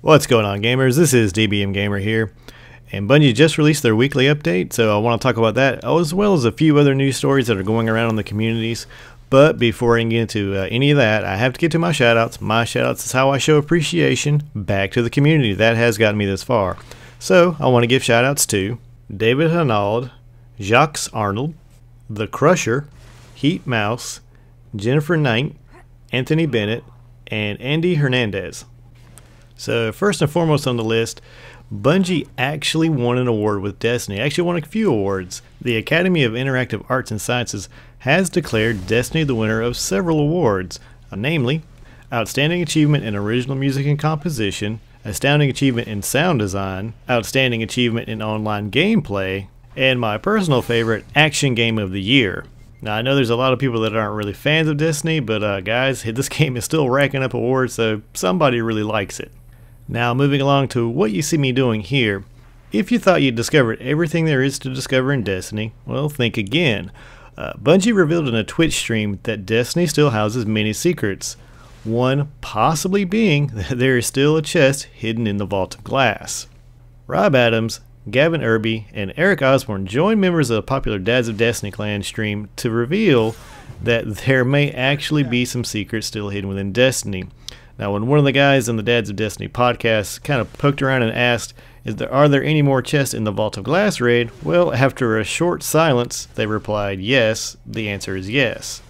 What's going on, gamers? This is DBMgamer here, and Bungie just released their weekly update, so I want to talk about that as well as a few other news stories that are going around in the communities. But before I get into any of that, I have to get to my shoutouts. My shoutouts is how I show appreciation back to the community that has gotten me this far. So I want to give shoutouts to David Hanaud, Jacques Arnold, The Crusher, Heat Mouse, Jennifer Knight, Anthony Bennett, and Andy Hernandez. So first and foremost on the list, Bungie actually won an award with Destiny. Actually won a few awards. The Academy of Interactive Arts and Sciences has declared Destiny the winner of several awards, namely Outstanding Achievement in Original Music and Composition, Astounding Achievement in Sound Design, Outstanding Achievement in Online Gameplay, and my personal favorite, Action Game of the Year. Now, I know there's a lot of people that aren't really fans of Destiny, but guys, this game is still racking up awards, so somebody really likes it. Now, moving along to what you see me doing here. If you thought you'd discovered everything there is to discover in Destiny, well, think again. Bungie revealed in a Twitch stream that Destiny still houses many secrets. One possibly being that there is still a chest hidden in the Vault of Glass. Rob Adams, Gavin Irby, and Eric Osborne joined members of the popular Dads of Destiny clan stream to reveal that there may actually be some secrets still hidden within Destiny. Now, when one of the guys in the Dads of Destiny podcast kind of poked around and asked, are there any more chests in the Vault of Glass raid? Well, after a short silence, they replied yes. The answer is yes.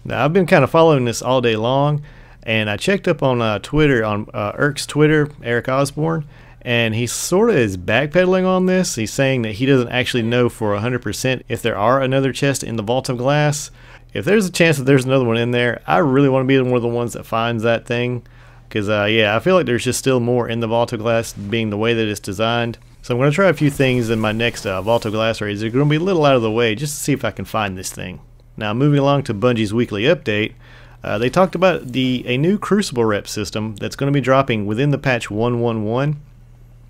Now, I've been kind of following this all day long, and I checked up on Twitter, on Eric's Twitter, Eric Osborne, and he sort of is backpedaling on this. He's saying that he doesn't actually know for 100% if there are another chest in the Vault of Glass. If there's a chance that there's another one in there, I really want to be one of the ones that finds that thing. Because, yeah, I feel like there's just still more in the Vault of Glass being the way that it's designed. So I'm going to try a few things in my next Vault of Glass raids. They're going to be a little out of the way just to see if I can find this thing. Now, moving along to Bungie's weekly update, they talked about a new Crucible rep system that's going to be dropping within the patch 1.1.1.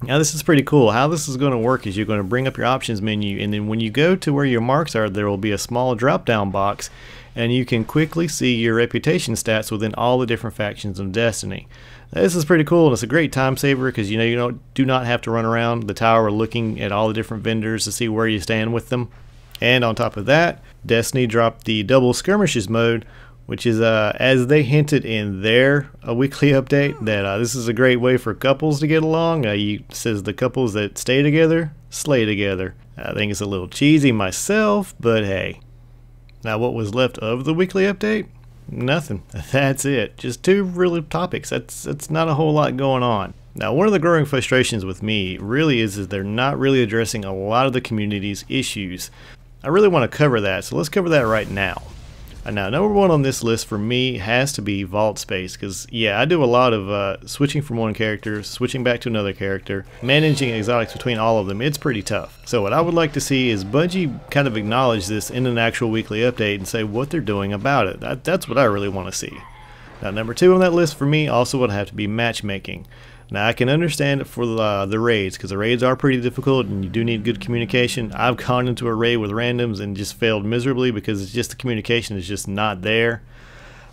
Now, this is pretty cool. How this is going to work is you're going to bring up your options menu, and then when you go to where your marks are, there will be a small drop-down box, and you can quickly see your reputation stats within all the different factions of Destiny. Now, this is pretty cool, and it's a great time saver because you do not have to run around the tower looking at all the different vendors to see where you stand with them. And on top of that, Destiny dropped the double skirmishes mode, which is, as they hinted in their weekly update, that this is a great way for couples to get along. It says the couples that stay together, slay together. I think it's a little cheesy myself, but hey. Now, what was left of the weekly update? Nothing. That's it. Just two real topics. That's not a whole lot going on. Now, one of the growing frustrations with me really is they're not really addressing a lot of the community's issues. I really want to cover that, so let's cover that right now. Now, number one on this list for me has to be vault space, because yeah, I do a lot of switching from one character, switching back to another character, managing exotics between all of them. It's pretty tough. So what I would like to see is Bungie kind of acknowledge this in an actual weekly update and say what they're doing about it. That's what I really want to see. Now, number two on that list for me also would have to be matchmaking. Now, I can understand it for the raids, because the raids are pretty difficult and you do need good communication. I've gone into a raid with randoms and just failed miserably because it's just the communication is just not there.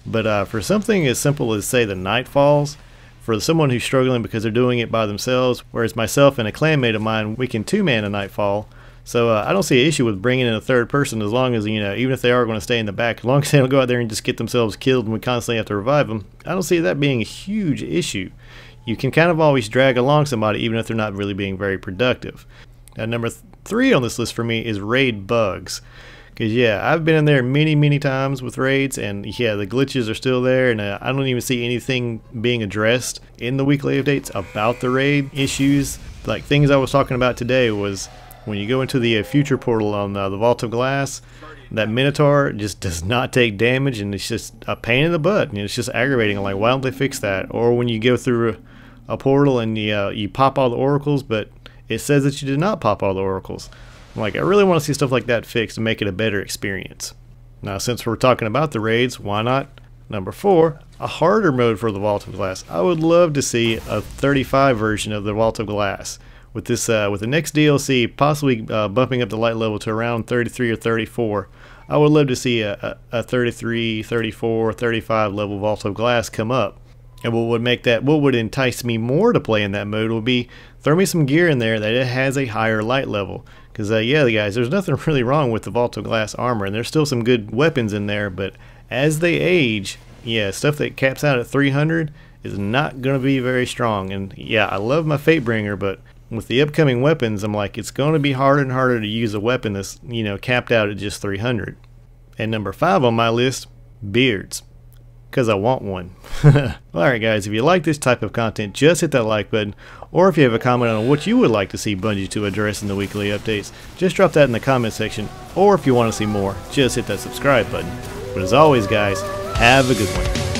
But for something as simple as, say, the Nightfalls, for someone who's struggling because they're doing it by themselves, whereas myself and a clanmate of mine, we can two-man a Nightfall. So I don't see an issue with bringing in a third person as long as, even if they are going to stay in the back, as long as they don't go out there and just get themselves killed and we constantly have to revive them, I don't see that being a huge issue. You can kind of always drag along somebody even if they're not really being very productive. Now, number three on this list for me is raid bugs. Because yeah, I've been in there many times with raids, and yeah, the glitches are still there, and I don't even see anything being addressed in the weekly updates about the raid issues. Like things I was talking about today was when you go into the future portal on the Vault of Glass, that Minotaur just does not take damage, and it's just a pain in the butt, and it's just aggravating. I'm like, why don't they fix that? Or when you go through a portal and you pop all the oracles, but it says that you did not pop all the oracles. I'm like, I really want to see stuff like that fixed and make it a better experience. Now, since we're talking about the raids, why not? Number four, a harder mode for the Vault of Glass. I would love to see a 35 version of the Vault of Glass. With this, with the next DLC possibly bumping up the light level to around 33 or 34, I would love to see a 33, 34, 35 level Vault of Glass come up. And what would entice me more to play in that mode would be throw me some gear in there that it has a higher light level. Because yeah, guys, there's nothing really wrong with the Vault of Glass armor, and there's still some good weapons in there. But as they age, yeah, stuff that caps out at 300 is not going to be very strong. And yeah, I love my Fatebringer, but with the upcoming weapons, I'm like, it's going to be harder and harder to use a weapon that's, you know, capped out at just 300. And number 5 on my list, beards. Because I want one. Alright guys, if you like this type of content, just hit that like button, or if you have a comment on what you would like to see Bungie to address in the weekly updates, just drop that in the comment section, or if you want to see more, just hit that subscribe button. But as always guys, have a good one.